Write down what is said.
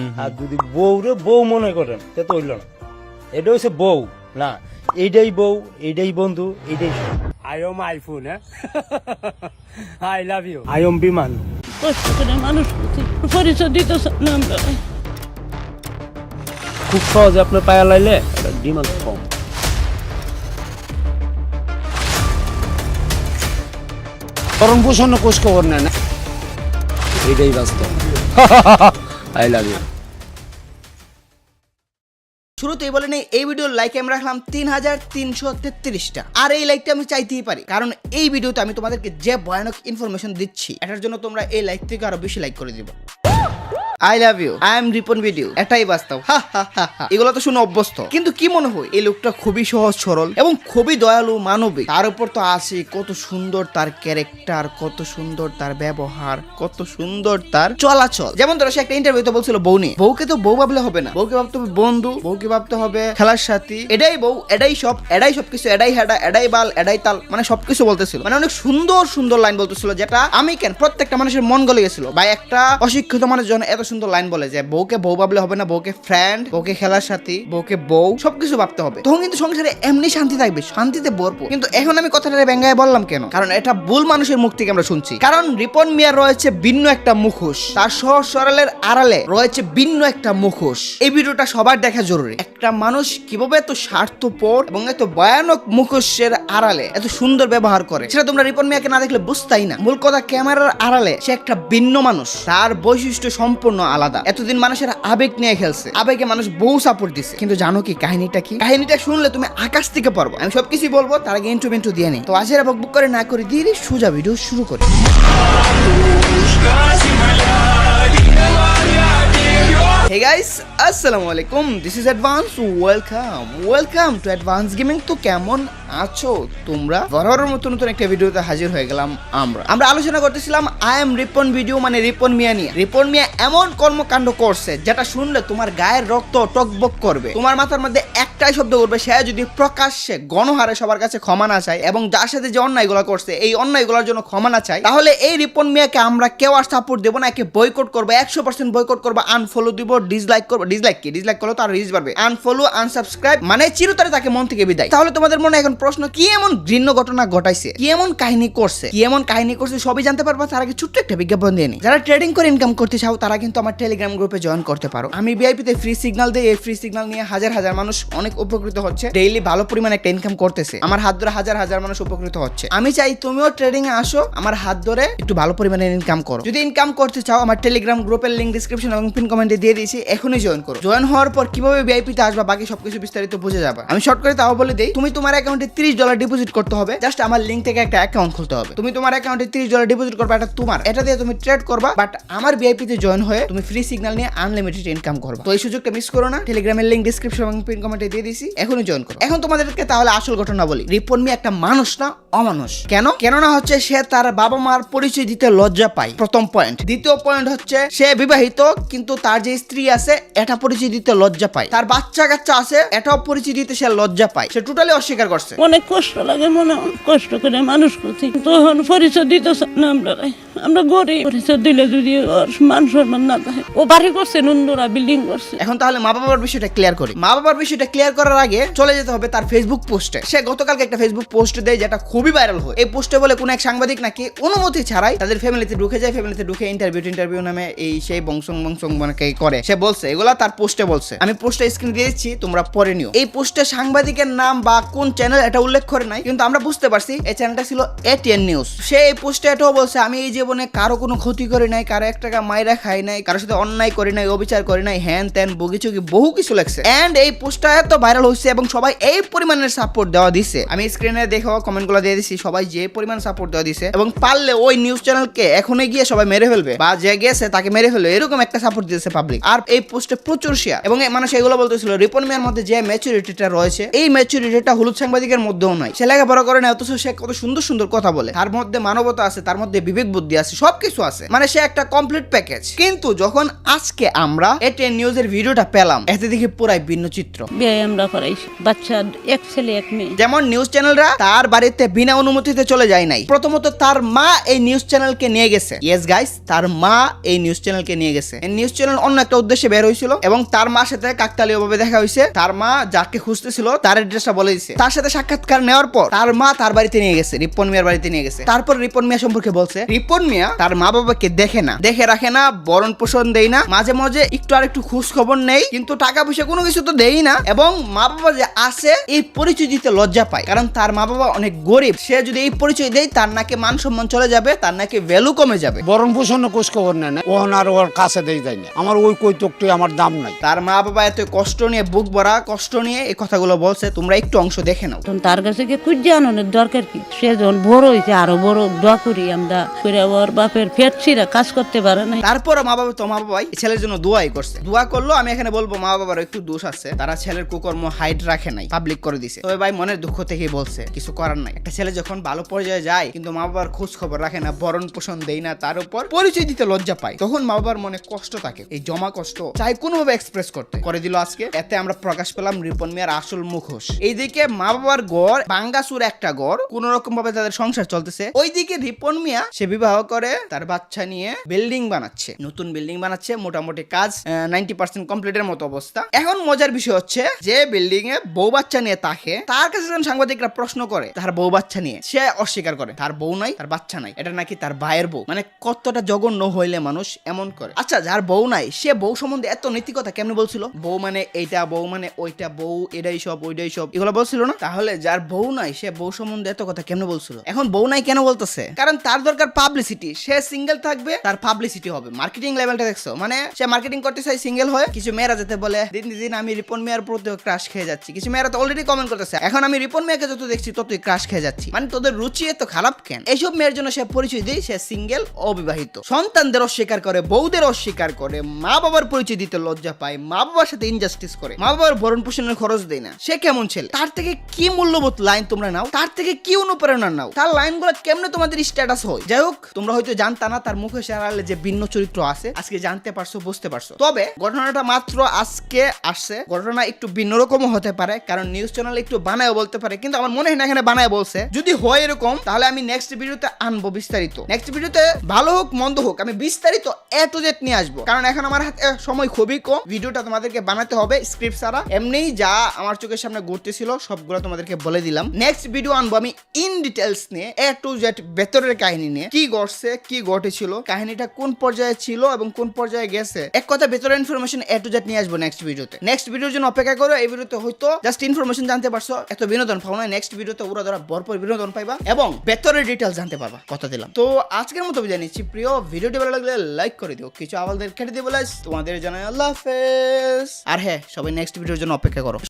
আর যদি বউরে বউ মনে করেন সে তো হইল না। এটা হচ্ছে বউ না, এইটাই বউ, এইটাই বন্ধু, এইটাই সব। I am iPhone, I love you. I am বিমান। কষ্ট করে মানুষ করছি, পরিচয় দিতে না আমরা। খুব সহজে আপনার পায়া লাইলে ডিমান্ড কম। করণ পোষণ কোষ খবর নেয় না, এটাই বাস্তব। I love you. শুরুতেই বলে নেই, এই ভিডিওর লাইক আমি রাখলাম 3333টা। আর এই লাইকটা আমি চাইতেই পারি, কারণ এই ভিডিওতে আমি তোমাদেরকে যে ভয়ানক ইনফরমেশন দিচ্ছি এটার জন্য তোমরা এই লাইক থেকে আরো বেশি লাইক করে দিবে। I love you, I am Ripon video, এটাই বাস্তব। এগুলো তো শুনে অভ্যস্ত, কিন্তু কি মনে হয় এই লোকটা খুবই সহজ সরল এবং খুবই দয়ালু মানবিক। তার উপর তো আছে কত সুন্দর তার ক্যারেক্টার, কত সুন্দর তার ব্যবহার, কত সুন্দর তার চলাচল। যেমন ধরো সে একটা ইন্টারভিউতে বলছিল বউ নিয়ে, বউকে তো বউ ভাবলে হবে না, বউকে ভাবতে হবে বন্ধু, বউকে ভাবতে হবে খেলার সাথী। এটাই বউ, এটাই সব, এটাই সবকিছু, এটাই হেডা, এটাই বাল, এটাই তাল, মানে সবকিছু বলতেছিল। মানে অনেক সুন্দর সুন্দর লাইন বলতেছিল, যেটা আমি কেন প্রত্যেকটা মানুষের মন গলে গেছিল। ভাই একটা অশিক্ষিত মানুষ যখন এত সুন্দর লাইন বলে যে বউকে বউ ভাবলে হবে না, বউকে ফ্রেন্ড, বউকে খেলার সাথী, বউকে বউ, সবকিছু ভাবতে হবে, তখন কিন্তু সংসারে এমনি শান্তি থাকবে, শান্তিতে ভরপুর। কিন্তু এখন আমি কথাটা ব্যাঙ্গায় বললাম কেন? কারণ এটা ভুল মানুষের মুখ থেকে আমরা শুনছি। কারণ রিপন মিয়ার রয়েছে ভিন্ন একটা মুখোশ, তার সহজ সরলের আড়ালে রয়েছে ভিন্ন একটা মুখোশ। এই ভিডিওটা সবার দেখা জরুরি। একটা মানুষ কিভাবে এত স্বার্থপর এবং এত ভয়ানক মুখোশের আড়ালে এত সুন্দর ব্যবহার করে, সেটা তোমরা রিপন মিয়াকে না দেখলে বুঝতাই না। মূল কথা, ক্যামেরার আড়ালে সে একটা ভিন্ন মানুষ, তার বৈশিষ্ট্য সম্পূর্ণ আলাদা। এতদিন মানুষের আবেগ নিয়ে খেলছে, আবেগে মানুষ বহু সাপোর্ট দিছে, কিন্তু জানো কি কাহিনীটা কি? কাহিনীটা শুনলে তুমি আকাশ থেকে পড়বো। আমি সবকিছু বলবো, তার আগে ইন্ট্রো দিয়ে নেই। তো আজের বকবক করে না করে দিয়ে সোজা ভিডিও শুরু করি। Hey guys, আসসালামু আলাইকুম, this is advance, welcome to advance gaming. তো কেমন আছো তোমরা? বরাবরের মতো নতুন একটা ভিডিওতে হাজির হয়ে গেলাম আমরা আলোচনা করতেছিলাম আই এম রিপন ভিডিও, মানে রিপন মিয়া নিয়ে। রিপন মিয়া এমন কর্মকাণ্ড করছে যেটা শুনলে তোমার গায়ের রক্ত টকবক করবে, তোমার মাথার মধ্যে একটাই শব্দ করবে, সে যদি প্রকাশ্যে গণহারে সবার কাছে ক্ষমা না চায় এবং যার সাথে যে অন্যায়গুলো করছে এই অন্যায়গুলোর জন্য ক্ষমা না চায়, তাহলে এই রিপন মিয়াকে আমরা কেউ আর সাপোর্ট দেবো না, একে বয়কট করবো, 100% বয়কট করবো, আনফলো দিব, ডিসলাইক করবো। ডিসলাইক করলে তো আর রিচ বাড়বে। আনফলো, আনসাবস্ক্রাইব, মানে চিরতরে তাকে মন থেকে বিদায়। তাহলে তোমাদের মনে এখন প্রশ্ন, কি এমন ঘৃণ্য ঘটনা ঘটাইছে, কি এমন কাহিনী করছে, সবই জানতে পারবা। তার আগে ছোট্ট একটা বিজ্ঞাপন দিয়ে নি। যারা ট্রেডিং করে ইনকাম করতে চাও তারা কিন্তু আমার টেলিগ্রাম গ্রুপে জয়েন করতে পারো। আমি ভিআইপি তে ফ্রি সিগন্যাল দেই, এই ফ্রি সিগন্যাল নিয়ে হাজার হাজার মানুষ অনেক উপকৃত হচ্ছে, ডেইলি ভালো পরিমাণে একটা ইনকাম করতেছে, আমার হাত ধরে হাজার হাজার মানুষ উপকৃত হচ্ছে। আমি চাই তুমিও ট্রেডিং এ আসো, আমার হাত ধরে একটু ভালো পরিমাণে ইনকাম করো। যদি ইনকাম করতে চাও, আমার টেলিগ্রাম গ্রুপের লিংক ডিসক্রিপশন এবং পিন কমেন্টে দিয়ে দিয়েছি, এখনই জয়েন করো। জয়েন হওয়ার পর কিভাবে ভিআইপি তে আসবা বাকি সবকিছু বিস্তারিত বুঝে যাবে। আমি শর্ট করে তাও বলে দেই, তুমি তোমার অ্যাকাউন্টে $30 ডিপোজিট করতে হবে, জাস্ট আমার লিংক থেকে একটা অ্যাকাউন্ট খুলতে হবে। তুমি তোমার অ্যাকাউন্টে $30 ডিপোজিট করবা, এটা তোমার, এটা দিয়ে তুমি ট্রেড করবা, বাট আমার ভিআইপি তে জয়েন হয়ে তুমি ফ্রি সিগন্যাল নিয়ে আনলিমিটেড ইনকাম করবা। তো এই সুযোগটা মিস করো না, টেলিগ্রামের লিংক ডিসক্রিপশন এবং পিন কমেন্টে দিয়ে দিয়েছি, এখনই জয়েন করো। এখন তোমাদেরকে তাহলে আসল ঘটনা বলি। রিপন মিয়া একটা মানুষ না অমানুষ। কেননা হচ্ছে সে তার বাবা মার পরিচয় দিতে লজ্জা পায়, প্রথম পয়েন্ট। দ্বিতীয় পয়েন্ট হচ্ছে সে বিবাহিত, কিন্তু তার যে স্ত্রী আছে এটা পরিচয় দিতে লজ্জা পায়, তার বাচ্চা কাচ্চা আছে এটাও পরিচয় দিতে সে লজ্জা পায়, সে টোটালি অস্বীকার করছে। অনেক কষ্ট লাগে, মনে কষ্ট করে মানুষ করছি, তখন পরিচয় দিতে না আমরা গরিব। পরিচয় দিলে যদি ওর মান সম্মান না থাকে, ও বাড়ি করছে নুন্দুরা, বিল্ডিং করছে। এখন তাহলে মা বাবার বিষয়টা ক্লিয়ার করি। মা বাবার বিষয়টা ক্লিয়ার করার আগে চলে যেতে হবে তার ফেসবুক পোস্টে। সে গতকালকে একটা ফেসবুক পোস্ট দেয় যেটা খুবই ভাইরাল হয়। এই পোস্টে বলে কোন এক সাংবাদিক নাকি অনুমতি ছাড়াই তাদের ফ্যামিলিতে ঢুকে যায়, ফ্যামিলিতে ঢুকে ইন্টারভিউ নামে এই সেই বংশং মানে করে। সে বলছে এগুলা তার পোস্টে বলছে, আমি পোস্টে স্ক্রিন দিয়েছি, তোমরা পড়ে নিও। এই পোস্টে সাংবাদিকের নাম বা কোন চ্যানেল এটা উল্লেখ করে নাই, কিন্তু আমরা বুঝতে পারছি এই চ্যানেলটা ছিল ATN নিউজ। সে এই পোস্টে এটাও বলছে, আমি এই জীবনে কারো কোনো ক্ষতি করি নাই, কারো 1 টাকা মাইরা খাই নাই, কারোর সাথে অন্যায় করি নাই, অবিচার করি নাই, হ্যান ত্যান বগিচুকি বহু কিছু লেখছে। এন্ড এই পোস্টটা এত ভাইরাল হয়েছে এবং সবাই এই পরিমাণের সাপোর্ট দেওয়া দিছে। আমি স্ক্রিনে দেখো কমেন্টগুলো দিয়ে দিছি, সবাই যে পরিমাণ সাপোর্ট দেওয়া দিছে এবং পারলে ওই নিউজ চ্যানেলকে এখনই গিয়ে সবাই মেরে ফেলবে বা যে গেছে তাকে মেরে ফেলবে, এরকম একটা সাপোর্ট দিয়েছে পাবলিক। আর এই পোস্টে প্রচুর শেয়ার এবং মানুষ এগুলো বলতেছিল রিপন মিয়ার মধ্যে যে ম্যাচুরিটিটা রয়েছে, এই ম্যাচুরিটিটা হলুদ সাংবাদিকের মধ্যেও নাই। সে লেখাপড়া করে না, অথচ সে কত সুন্দর সুন্দর কথা বলে, তার মধ্যে মানবতা আছে, তার মধ্যে বিবেক বুদ্ধি আছে, সবকিছু আছে, মানে সে একটা কমপ্লিট প্যাকেজ। কিন্তু যখন আজকে আমরা ATN নিউজের ভিডিওটা পেলাম, এতে দেখি পুরাই ভিন্ন চিত্র। বিয়ে আমরা করাইছি, বাচ্চা এক ছেলে এক মেয়ে। যেমন নিউজ চ্যানেলরা তার বাড়িতে বিনা অনুমতিতে চলে যায় নাই, প্রথমত তার মা এই নিউজ চ্যানেলকে নিয়ে গেছে। ইয়েস গাইস, তার মা এই নিউজ চ্যানেলকে নিয়ে গেছে। এই নিউজ চ্যানেল অন্য একটা উদ্দেশ্যে বের হয়েছিল এবং তার মার সাথে কাকতালীয় ভাবে দেখা হয়েছে। তার মা যাকে খুঁজতেছিল তার অ্যাড্রেসটা বলে দিয়েছে। তার সাথে সাক্ষাৎকার নেওয়ার পর তার মা তার বাড়িতে নিয়ে গেছে, রিপন মিয়ার বাড়িতে নিয়ে গেছে। তারপর রিপন মিয়া সম্পর্কে বলছে রিপন মিয়া তার মা বাবাকে দেখে না, দেখে রাখে না, বরণ পোষণ দেয় না, মাঝে মাঝে একটু আর একটু খোঁজ খবর নেই, কিন্তু টাকা পয়সা কোনো কিছু তো দেই না। এবং মা বাবা যে আছে এই পরিচয় দিতে লজ্জা পায়, কারণ তার মা বাবা অনেক গরিব। সে যদি এই পরিচয় দেয় তার নাকি মান সম্মান চলে যাবে, তার নাকি ভ্যালু কমে যাবে। বরণ পোষণ খোঁজ খবর নেয় না, ওহন আর ওর কাছে দেই যায় না। আমার ওই কৈতকটি আমার দাম নাই। তার মা বাবা এত কষ্ট নিয়ে, বুক ভরা কষ্ট নিয়ে এই কথাগুলো বলছে, তোমরা একটু অংশ দেখে নাও। তখন তার কাছে কি খুঁজে আনানোর দরকার কি? সে যখন বড় হয়েছে আরো বড় দোয়া করি আমরা করে, ওর বাপের পেট ছিঁড়া কাজ করতে পারে না। তারপর মা বাবাই ছেলের জন্য দোয়াই করছে, দোয়া করলো। আমি এখানে বলবো মা বাবার একটু দোষ আছে, তারা ছেলের কুকর্ম হাইড রাখে নাই, পাবলিক করে দিছে। তবে ভাই মনের দুঃখ থেকেই বলছে, কিছু করার নাই। একটা ছেলে যখন ভালো পর্যায়ে যায় কিন্তু মা বাবার খোঁজ খবর রাখে না, বরণ পোষণ দেয় না, তার উপর পরিচয় দিতে লজ্জা পায়, তখন মা বাবার মনে কষ্ট থাকে। এই জমা কষ্ট চাই কোনোভাবে এক্সপ্রেস করতে, করে দিল আজকে। এতে আমরা প্রকাশ পেলাম রিপন মিয়ার আসল মুখোশ। এইদিকে মা বাবার ঘর ভাঙ্গাচুর একটা ঘর, কোন রকম ভাবে তাদের সংসার চলতেছে। ওইদিকে রিপন মিয়া সে বিবাহ করে তার বাচ্চা নিয়ে বিল্ডিং বানাচ্ছে, নতুন বিল্ডিং বানাচ্ছে, মোটামুটি কাজ 90% কমপ্লিটের মতো অবস্থা। এখন মজার বিষয় হচ্ছে যে বিল্ডিং এ বউ বাচ্চা নিয়ে থাকে, তার কাছে যখন সাংবাদিকরা প্রশ্ন করে তার বউ বাচ্চা নিয়ে, সে অস্বীকার করে তার বউ নাই, তার বাচ্চা নাই, এটা নাকি তার ভাইয়ের বউ। মানে কতটা জঘন্য হইলে মানুষ এমন করে। আচ্ছা, যার বউ নাই সে বউ সম্বন্ধে এত নীতিকথা কেমনে বলছিল? বউ মানে এইটা, বউ মানে ওইটা, বউ এটাই সব ওইটাই সব, এগুলো বলছিল না? তাহলে যার বউ নাই সে বউ সম্বন্ধে এত কথা কেমনে বলছিল? এখন বউ নাই কেন বলতেছে? কারণ তার দরকার পাবলিসিটি। সে সিঙ্গেল থাকবে, তার পাবলিসিটি হবে। মার্কেটিং লেভেলটা দেখছো? মানে সে মার্কেটিং করতে চাই সিঙ্গেল হয়ে। কিছু মেয়েরা যেতে বলে দিন দিন আমি রিপন মিয়ার প্রতি ক্রাশ খেয়ে যাচ্ছি, কিছু মেয়েরা তো অলরেডি কমেন্ট করতেছে এখন আমি রিপন মিয়াকে যত দেখছি ততই ক্রাশ খেয়ে যাচ্ছি। মানে তোদের রুচি এত খারাপ কেন? এইসব মেয়ের জন্য সে পরিচয় দেয় সে সিঙ্গেল, অবিবাহিত। সন্তানদের অস্বীকার করে, বউদের অস্বীকার করে, মা বাবার পরিচয় দিতে লজ্জা পায়, মা বাবার সাথে ইনজাস্টিস করে, মা বাবার ভরণ পোষণের খরচ দেয় না। সে কেমন ছেলে? তার থেকে কি মূল্যবোধ লাইন তোমরা নাও? তার থেকে কি অনুপ্রেরণা নাও? তার লাইনগুলো কেমনে তোমাদের স্ট্যাটাস হয়? যাই হোক, তোমরা হয়তো জানতা না তার মুখে আড়ালে যে ভিন্ন চরিত্র আছে, আজকে জানতে পারছো, বুঝতে পারছো। তবে ঘটনাটা মাত্র আজকে আসছে, ঘটনা একটু ভিন্ন রকমও হতে পারে, কারণ নিউজ চ্যানেল একটু বানায় বলতে পারে, কিন্তু আমার মনে হয় না এখানে বানায় বলছে। যদি হয় এরকম তাহলে আমি নেক্সট ভিডিওতে আনবো বিস্তারিত। নেক্সট ভিডিওতে ভালো হোক মন্দ হোক আমি বিস্তারিত A to Z নিয়ে আসবো, কারণ এখন আমার হাতে সময় খুবই কম। ভিডিওটা তোমাদেরকে বানাতে হবে স্ক্রিপ্ট ছাড়া, এমনিই যা আমার চোখের সামনে ঘুরতেছিল সবগুলো তোমাদেরকে বলে দিলাম। নেক্সট ভিডিও আনবো আমি ইন ডিটেলস নিয়ে, A to Z ভেতরের কাহিনী নিয়ে, কি ঘটছে, কি ঘটেছিল, কাহিনীটা কোন পর্যায়ে ছিল এবং কোন পর্যায়ে গেছে, এক কথা ভেতরের ইনফরমেশন A to Z নিয়ে আসবো নেক্সট ভিডিওতে। নেক্সট ভিডিওর জন্য অপেক্ষা করো। এই ভিডিওতে হয়তো জাস্ট ইনফরমেশন জানতে পারছো, এত বিনোদন পাও না। নেক্সট ভিডিওতে ওরা ধরা ভরপুর বিনোদন পাইবা এবং ভেতরের ডিটেলস জানতে পারবা, কথা দিলাম। তো আজকের মতো বিদায় নিচ্ছি। প্রিয় ভিডিওটি ভালো লাগলে লাইক করে দিও, কিছু আওয়াজদের কেটে দিয়ে বলে তোমাদের জানাই আল্লাহ হাফেজ। আর হ্যাঁ, সবাই নেক্সট ভিডিওর জন্য অপেক্ষা করো।